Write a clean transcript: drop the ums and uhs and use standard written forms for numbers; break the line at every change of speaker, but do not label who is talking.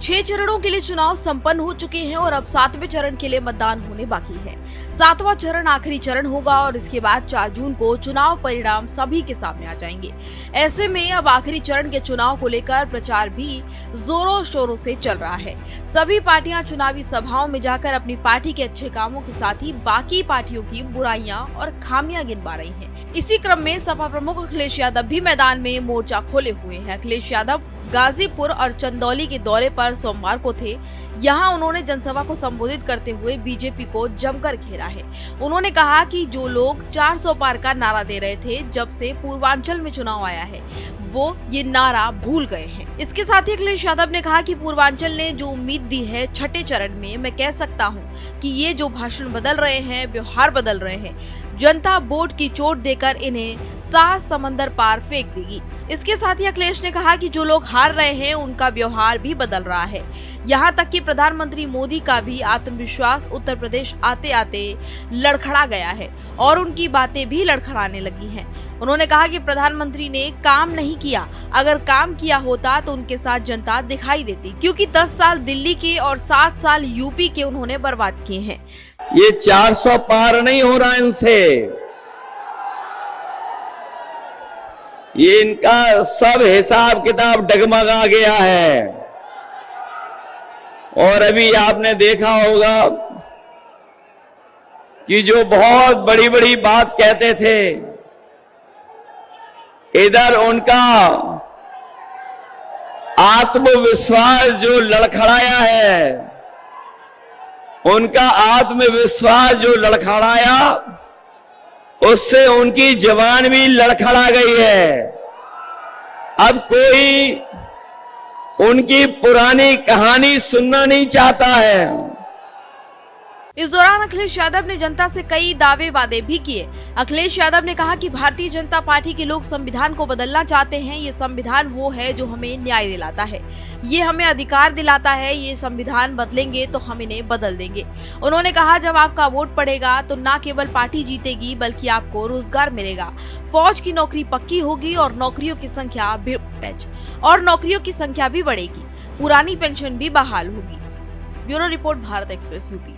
6 चरणों के लिए चुनाव संपन्न हो चुके हैं और अब 7वें चरण के लिए मतदान होने बाकी है। 7वां चरण आखिरी चरण होगा और इसके बाद 4 जून को चुनाव परिणाम सभी के सामने आ जाएंगे। ऐसे में अब आखिरी चरण के चुनाव को लेकर प्रचार भी जोरों शोरों से चल रहा है। सभी पार्टियां चुनावी सभाओं में जाकर अपनी पार्टी के अच्छे कामों के साथ ही बाकी पार्टियों की बुराइयां और खामियां गिनवा रही हैं। इसी क्रम में सपा प्रमुख अखिलेश यादव भी मैदान में मोर्चा खोले हुए हैं। अखिलेश यादव गाजीपुर और चंदौली के दौरे पर सोमवार को थे। यहां उन्होंने जनसभा को संबोधित करते हुए बीजेपी को जमकर घेरा है। उन्होंने कहा कि जो लोग 400 पार का नारा दे रहे थे जब से पूर्वांचल में चुनाव आया है, वो ये नारा भूल गए हैं। इसके साथ ही अखिलेश यादव ने कहा कि पूर्वांचल ने जो उम्मीद दी है छठे चरण में, मैं कह सकता हूं कि ये जो भाषण बदल रहे हैं, व्यवहार बदल रहे हैं, जनता वोट की चोट देकर इन्हें 7 समंदर पार फेंक देगी। इसके साथ ही अखिलेश ने कहा कि जो लोग हार रहे हैं उनका व्यवहार भी बदल रहा है। यहाँ तक कि प्रधानमंत्री मोदी का भी आत्मविश्वास उत्तर प्रदेश आते आते लड़खड़ा गया है और उनकी बातें भी लड़खड़ाने लगी हैं। उन्होंने कहा कि प्रधानमंत्री ने काम नहीं किया, अगर काम किया होता तो उनके साथ जनता दिखाई देती, क्योंकि 10 साल दिल्ली के और 7 साल यूपी के उन्होंने बर्बाद किए हैं।
ये 400 पार नहीं हो रहा इनसे, ये इनका सब हिसाब किताब डगमगा गया है। और अभी आपने देखा होगा कि जो बहुत बड़ी बड़ी बात कहते थे, इधर उनका आत्मविश्वास जो लड़खड़ाया है, उनका आत्मविश्वास जो लड़खड़ाया, उससे उनकी जवान भी लड़खड़ा गई है। अब कोई उनकी पुरानी कहानी सुनना नहीं चाहता है।
इस दौरान अखिलेश यादव ने जनता से कई दावे वादे भी किए। अखिलेश यादव ने कहा कि भारतीय जनता पार्टी के लोग संविधान को बदलना चाहते हैं। ये संविधान वो है जो हमें न्याय दिलाता है, ये हमें अधिकार दिलाता है। ये संविधान बदलेंगे तो हम इन्हें बदल देंगे। उन्होंने कहा जब आपका वोट पड़ेगा तो न केवल पार्टी जीतेगी बल्कि आपको रोजगार मिलेगा, फौज की नौकरी पक्की होगी और नौकरियों की संख्या भी बढ़ेगी, पुरानी पेंशन भी बहाल होगी। Bureau report, Bharat express UP.